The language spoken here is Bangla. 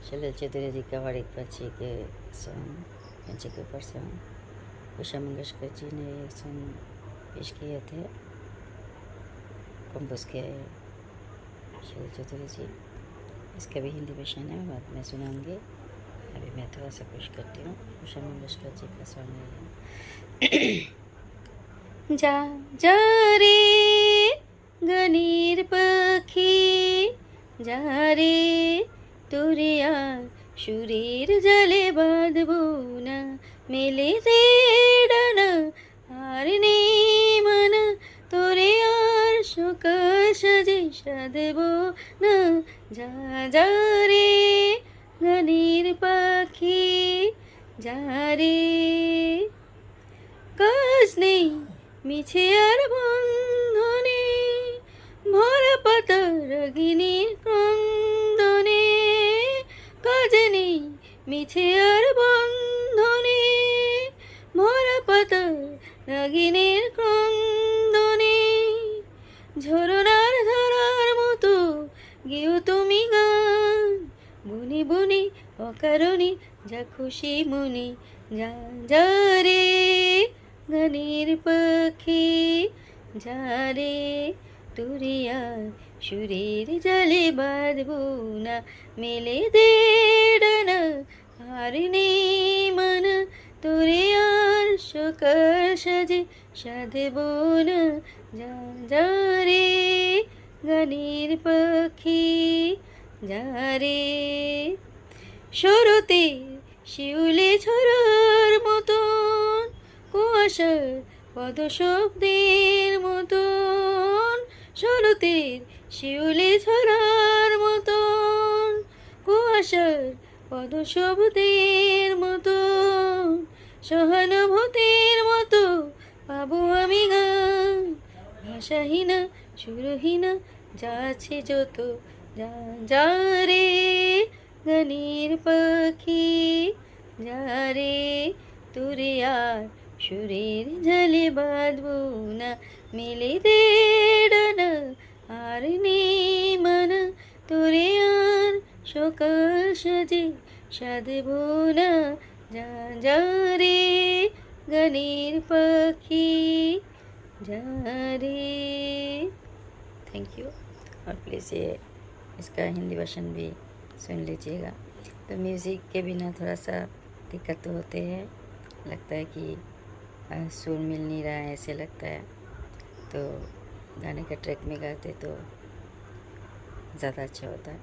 शैलेश चौधरी जी का और एक बच्चे के सॉन्ग बच्चे के ऊपर सॉन्ग उषा मंगेशकर जी ने ये सॉन्ग पेश किए थे, कंपोज किया है शैलेश चौधरी जी। इसका भी हिंदी वर्जन है, मैं बाद में सुनाऊंगी। अभी मैं थोड़ा सा कोशिश करती हूँ। उषा मंगेशकर जी का सॉन्ग है जा जा रे गनीर पखी जा रे তোরে আর সুরের জালে বাঁধবো না, মেলে দে ডানা আর নেই মানা, তোরে আর সকাল সাজে সাধবো না। যা যা রে গানের পাখি যা রে, কাজ নেই মিছে আর বন্ধনে ভরা পাতা রাগিনীর ক্রন্দনে, কাজ নেই মিছে আর বন্ধনে ভরা পাতা রাগিনীর ক্রন্দনে, ঝরনার ধারার মতো গেও তুমি গান বনি বনি অকারণে যা খুশি মনে। যা যা রে গানের পাখি যা রে, তোরে আর সুরের জালে বাঁধবো না, মেলে দে ডানা আর নেই মানা, তোরে আর সকাল সাজে সাধবো না। যা যা রে গানের পাখি যা রে, শরতে শিউলে ঝরার মতন কুয়াশার পদশব্দের মতন, শরতের শিউলে ঝরার মতন কুয়াশার পদশব্দের মতন, সহানুভূতির মতো পাবো আমি গান ভাষাহীনা সুরহীনা যা আছে যত। যা যা রে গানের পাখি যা রে, তোরে আর সুরের জালে বাঁধবো না, মেলে দে ডানা আর নেই মানা, তোরে আর সকাল সাজে সাধবো না। যা যা রে গানের পাখি যা रे। Thank you. और प्लीज़ ये इसका हिंदी वर्जन भी सुन लीजिएगा। तो म्यूज़िक के बिना थोड़ा सा दिक्कत तो होते हैं, लगता है कि सुर मिल नहीं रहा है ऐसे लगता है, तो गाने का ट्रैक में गाते तो ज़्यादा अच्छा होता है।